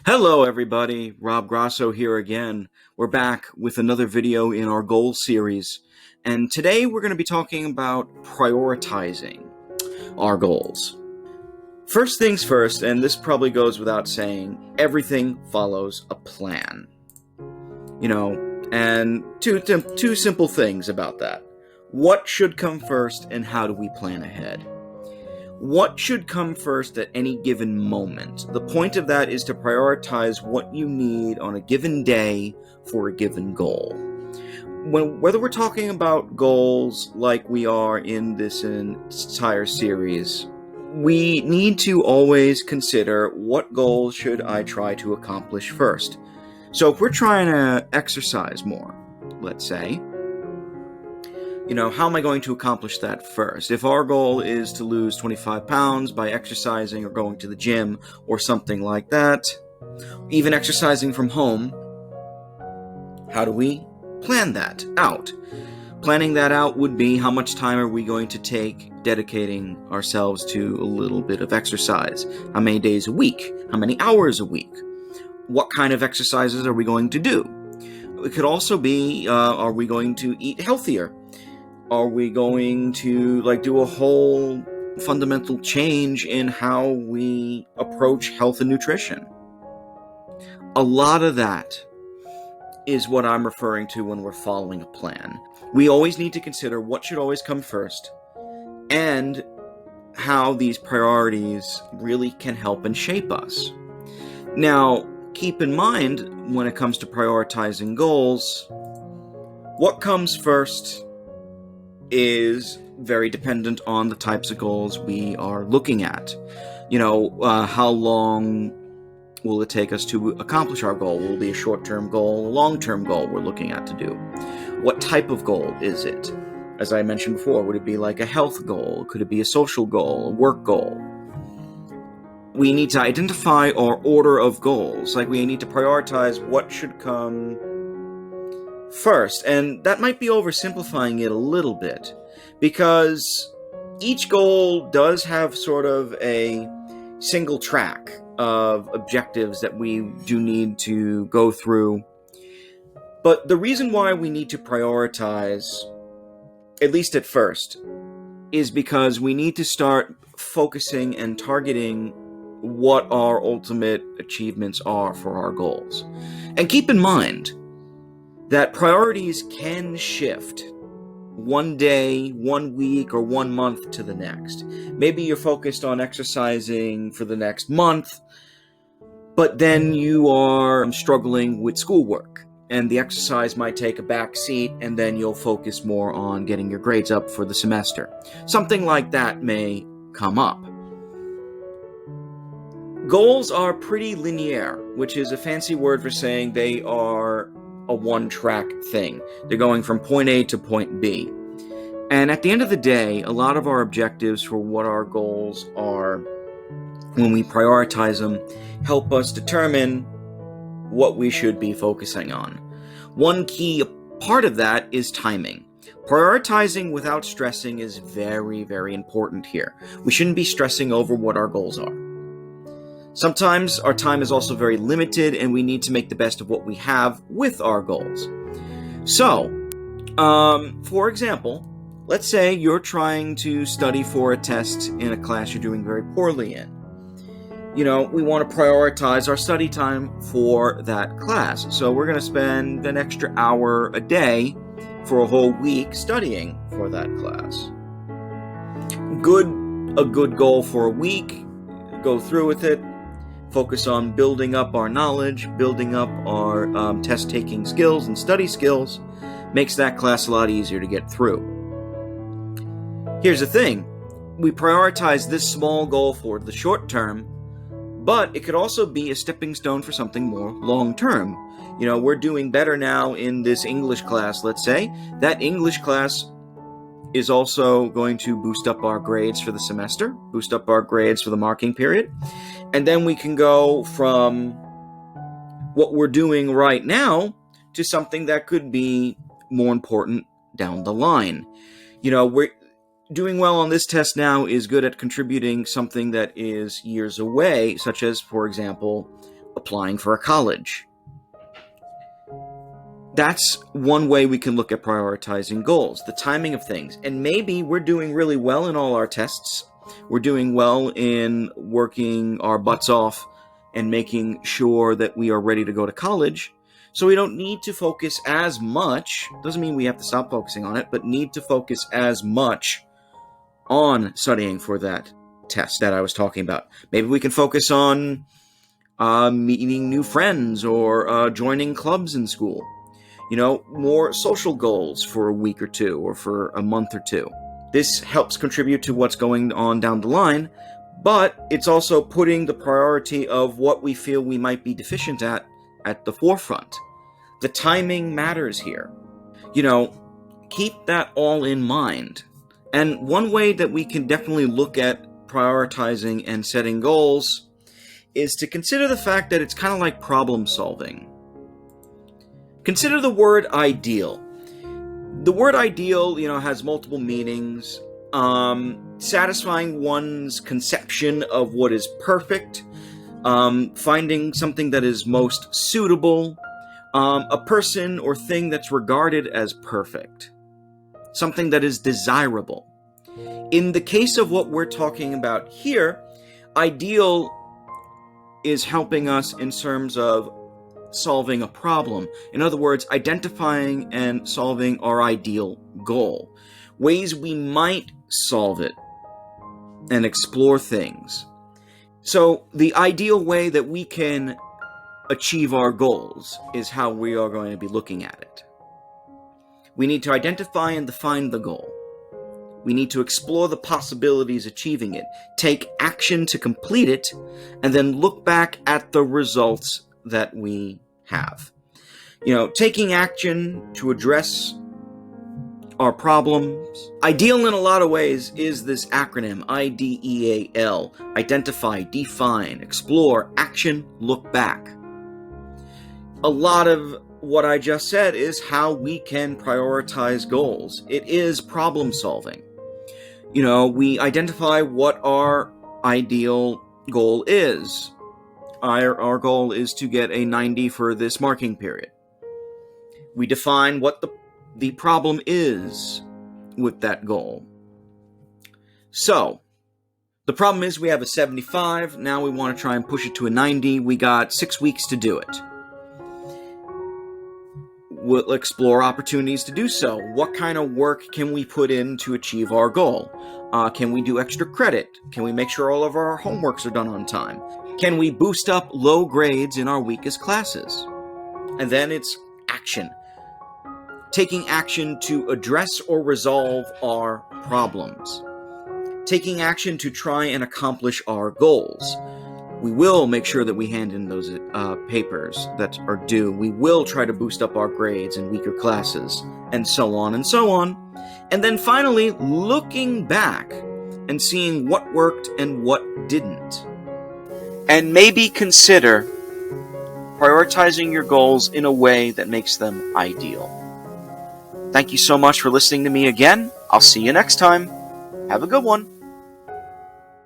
Hello everybody, Rob Grosso here again. We're back with another video in our goal series, and today we're going to be talking about prioritizing our goals. First things first, and this probably goes without saying, everything follows a plan. And two simple things about that. What should come first, and how do we plan ahead? What should come first at any given moment? The point of that is to prioritize what you need on a given day for a given goal. Whether we're talking about goals like we are in this entire series, we need to always consider what goals should I try to accomplish first. So if we're trying to exercise more, let's say, how am I going to accomplish that first? If our goal is to lose 25 pounds by exercising or going to the gym or something like that, even exercising from home, how do we plan that out? Planning that out would be how much time are we going to take dedicating ourselves to a little bit of exercise? How many days a week? How many hours a week? What kind of exercises are we going to do? It could also be, are we going to eat healthier? Are we going to do a whole fundamental change in how we approach health and nutrition? A lot of that is what I'm referring to when we're following a plan. We always need to consider what should always come first and how these priorities really can help and shape us. Now, keep in mind when it comes to prioritizing goals, what comes first is very dependent on the types of goals we are looking at. How long will it take us to accomplish our goal? Will it be a short-term goal, a long-term goal we're looking at to do? What type of goal is it? As I mentioned before, would it be like a health goal? Could it be a social goal, a work goal? We need to identify our order of goals. We need to prioritize what should come first, and that might be oversimplifying it a little bit, because each goal does have sort of a single track of objectives that we do need to go through. But the reason why we need to prioritize, at least at first, is because we need to start focusing and targeting what our ultimate achievements are for our goals. And keep in mind that priorities can shift one day, 1 week, or 1 month to the next. Maybe you're focused on exercising for the next month, but then you are struggling with schoolwork, and the exercise might take a back seat, and then you'll focus more on getting your grades up for the semester. Something like that may come up. Goals are pretty linear, which is a fancy word for saying they are a one-track thing. They're going from point A to point B. And at the end of the day, a lot of our objectives for what our goals are, when we prioritize them, help us determine what we should be focusing on. One key part of that is timing. Prioritizing without stressing is very, very important here. We shouldn't be stressing over what our goals are. Sometimes our time is also very limited, and we need to make the best of what we have with our goals. So, for example, let's say you're trying to study for a test in a class you're doing very poorly in. We want to prioritize our study time for that class. So we're going to spend an extra hour a day for a whole week studying for that class. A good goal for a week, go through with it. Focus on building up our knowledge, building up our test-taking skills and study skills, makes that class a lot easier to get through. Here's the thing. We prioritize this small goal for the short term, but it could also be a stepping stone for something more long-term. We're doing better now in this English class, let's say. That English class is also going to boost up our grades for the semester, boost up our grades for the marking period. And then we can go from what we're doing right now to something that could be more important down the line. We're doing well on this test now is good at contributing something that is years away, such as, for example, applying for a college. That's one way we can look at prioritizing goals, the timing of things. And maybe we're doing really well in all our tests. We're doing well in working our butts off and making sure that we are ready to go to college. So we don't need to focus as much, doesn't mean we have to stop focusing on it, but need to focus as much on studying for that test that I was talking about. Maybe we can focus on meeting new friends or joining clubs in school. More social goals for a week or two or for a month or two. This helps contribute to what's going on down the line, but it's also putting the priority of what we feel we might be deficient at the forefront. The timing matters here. Keep that all in mind. And one way that we can definitely look at prioritizing and setting goals is to consider the fact that it's kind of like problem solving. Consider the word ideal. The word ideal, has multiple meanings. Satisfying one's conception of what is perfect, finding something that is most suitable, a person or thing that's regarded as perfect, something that is desirable. In the case of what we're talking about here, ideal is helping us in terms of solving a problem. In other words, identifying and solving our ideal goal. Ways we might solve it and explore things. So the ideal way that we can achieve our goals is how we are going to be looking at it. We need to identify and define the goal. We need to explore the possibilities achieving it, take action to complete it, and then look back at the results that we have. Taking action to address our problems. Ideal in a lot of ways is this acronym, IDEAL. Identify, define, explore, action, look back. A lot of what I just said is how we can prioritize goals. It is problem solving. We identify what our ideal goal is. Our goal is to get a 90 for this marking period. We define what the problem is with that goal. So, the problem is we have a 75, now we want to try and push it to a 90, we got 6 weeks to do it. We'll explore opportunities to do so. What kind of work can we put in to achieve our goal? Can we do extra credit? Can we make sure all of our homeworks are done on time? Can we boost up low grades in our weakest classes? And then it's action. Taking action to address or resolve our problems. Taking action to try and accomplish our goals. We will make sure that we hand in those papers that are due. We will try to boost up our grades in weaker classes, and so on and so on. And then finally, looking back and seeing what worked and what didn't. And maybe consider prioritizing your goals in a way that makes them ideal. Thank you so much for listening to me again. I'll see you next time. Have a good one.